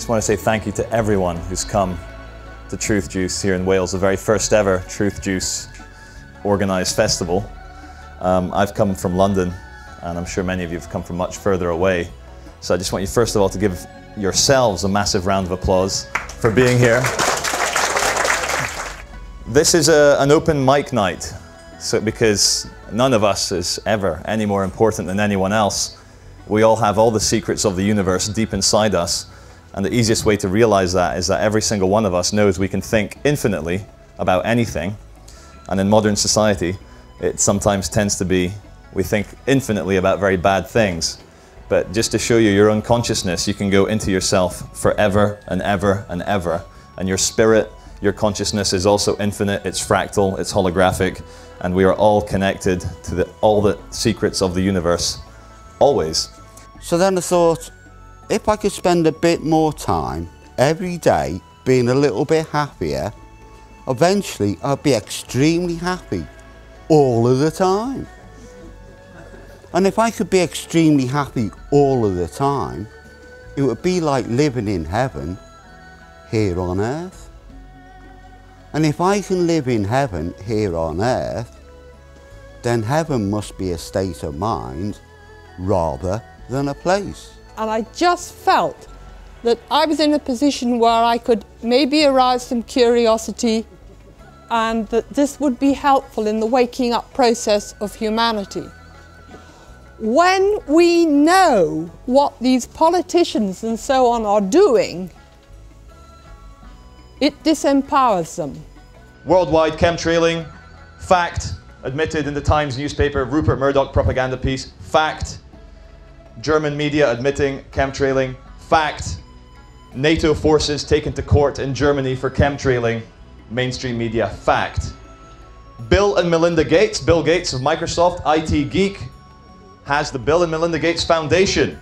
just want to say thank you to everyone who's come to Truth Juice here in Wales, the very first ever Truth Juice organised festival. I've come from London, and I'm sure many of you have come from much further away. So I just want you first of all to give yourselves a massive round of applause for being here. This is an open mic night, so because none of us is ever any more important than anyone else. We all have all the secrets of the universe deep inside us, and the easiest way to realize that is that every single one of us knows we can think infinitely about anything. And in modern society, it sometimes tends to be we think infinitely about very bad things. But just to show you your own consciousness, you can go into yourself forever and ever and ever. And your spirit, your consciousness is also infinite, it's fractal, it's holographic, and we are all connected to all the secrets of the universe, always. So then I thought, if I could spend a bit more time every day being a little bit happier, eventually I'd be extremely happy all of the time. And if I could be extremely happy all of the time, it would be like living in heaven here on earth. And if I can live in heaven here on earth, then heaven must be a state of mind rather than a place. And I just felt that I was in a position where I could maybe arouse some curiosity, and that this would be helpful in the waking up process of humanity. When we know what these politicians and so on are doing, it disempowers them. Worldwide chemtrailing, fact, admitted in the Times newspaper, Rupert Murdoch propaganda piece, fact. German media admitting chemtrailing, fact. NATO forces taken to court in Germany for chemtrailing, mainstream media, fact. Bill and Melinda Gates, Bill Gates of Microsoft, IT geek, has the Bill and Melinda Gates Foundation.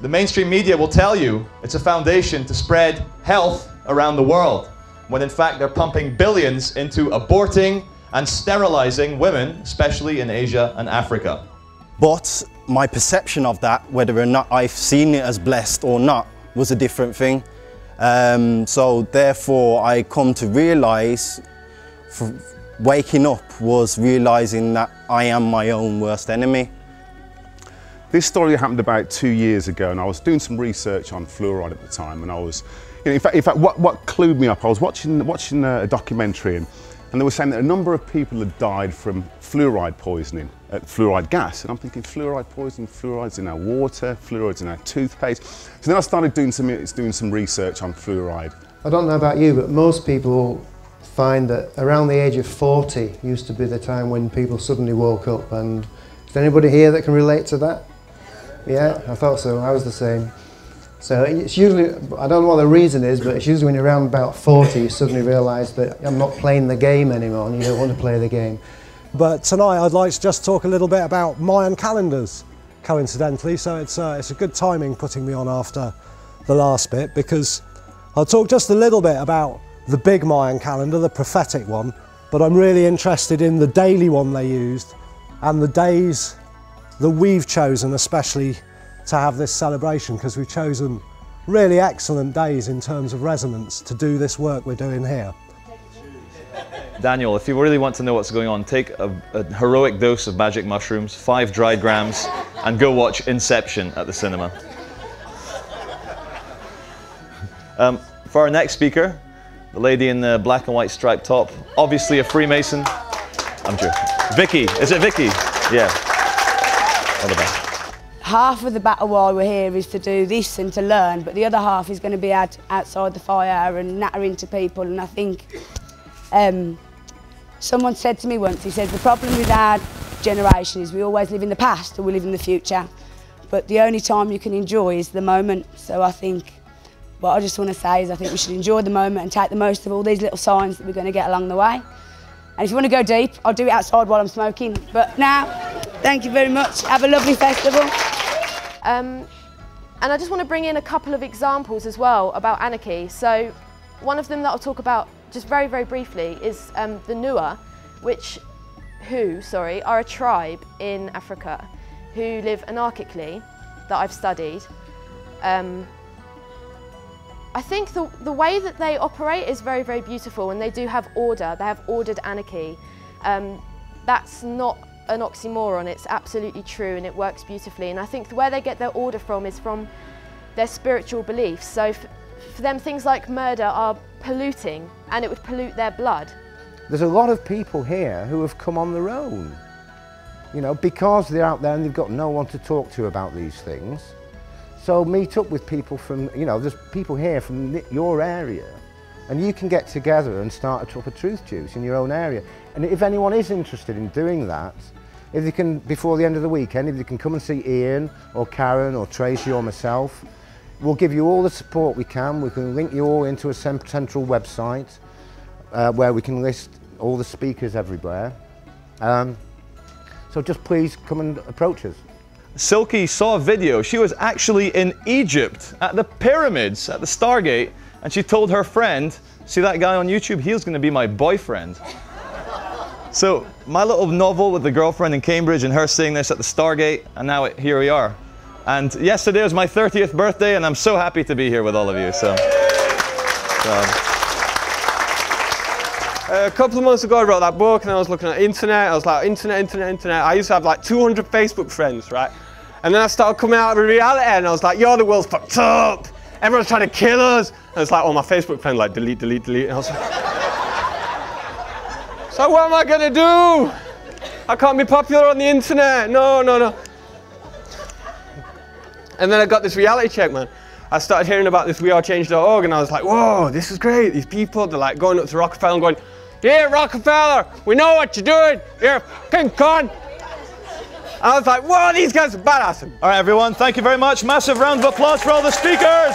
The mainstream media will tell you it's a foundation to spread health around the world, when in fact they're pumping billions into aborting and sterilizing women, especially in Asia and Africa. But my perception of that, whether or not I've seen it as blessed or not, was a different thing. So therefore I come to realise, waking up was realising that I am my own worst enemy. This story happened about 2 years ago, and I was doing some research on fluoride at the time, and I was, in fact what clued me up, I was watching a documentary, and they were saying that a number of people had died from fluoride poisoning, fluoride gas, and I'm thinking fluoride poisoning, fluoride's in our water, fluoride's in our toothpaste. So then I started doing some research on fluoride. I don't know about you, but most people find that around the age of 40 used to be the time when people suddenly woke up. And is there anybody here that can relate to that? Yeah, I thought so. I was the same. So it's usually, I don't know what the reason is, but it's usually when you're around about 40 you suddenly realise that I'm not playing the game anymore, and you don't want to play the game. But tonight I'd like to just talk a little bit about Mayan calendars, coincidentally, so it's a good timing putting me on after the last bit, because I'll talk just a little bit about the big Mayan calendar, the prophetic one, but I'm really interested in the daily one they used and the days that we've chosen especially to have this celebration, because we've chosen really excellent days in terms of resonance to do this work we're doing here. Daniel, if you really want to know what's going on, take a heroic dose of magic mushrooms, 5 dried grams, and go watch Inception at the cinema. For our next speaker, the lady in the black and white striped top, obviously a Freemason. I'm joking. Vicky, is it Vicky? Yeah. All the best. Half of the battle while we're here is to do this and to learn, but the other half is going to be outside the fire and nattering to people. And I think someone said to me once, he said, the problem with our generation is we always live in the past or we live in the future, but the only time you can enjoy is the moment. So I think what I just want to say is I think we should enjoy the moment and take the most of all these little signs that we're going to get along the way. And if you want to go deep, I'll do it outside while I'm smoking. But now, thank you very much. Have a lovely festival. And I just want to bring in a couple of examples as well about anarchy. So one of them that I'll talk about just very, very briefly is the Nua, who are a tribe in Africa who live anarchically that I've studied. I think the way that they operate is very, very beautiful, and they do have order. They have ordered anarchy. That's not an oxymoron, it's absolutely true, and it works beautifully. And I think where they get their order from is from their spiritual beliefs. So for them, things like murder are polluting, and it would pollute their blood. There's a lot of people here who have come on their own, you know, because they're out there and they've got no one to talk to about these things. So meet up with people from, you know, there's people here from your area, and you can get together and start a Cup of Truth Juice in your own area. And if anyone is interested in doing that, if they can, before the end of the weekend, if they can come and see Ian or Karen or Tracy or myself, we'll give you all the support we can. We can link you all into a central website where we can list all the speakers everywhere. So just please come and approach us. Silky saw a video. She was actually in Egypt at the pyramids at the Stargate, and she told her friend, see that guy on YouTube? He was going to be my boyfriend. So my little novel with the girlfriend in Cambridge and her seeing this at the Stargate, and now here we are. And yesterday was my 30th birthday, and I'm so happy to be here with all of you. A couple of months ago I wrote that book, and I was looking at internet. I was like, internet. I used to have like 200 Facebook friends, right? And then I started coming out of reality, and I was like, yo, the world's fucked up. Everyone's trying to kill us. And it's like, all my Facebook friends like, delete. And I was like, so what am I gonna do? I can't be popular on the internet. No. And then I got this reality check, man. I started hearing about this WeAreChange.org, and I was like, whoa, this is great. These people, they're like going up to Rockefeller and going, yeah, Rockefeller, we know what you're doing. You're a fucking cunt. I was like, whoa, these guys are badass. All right, everyone, thank you very much. Massive round of applause for all the speakers.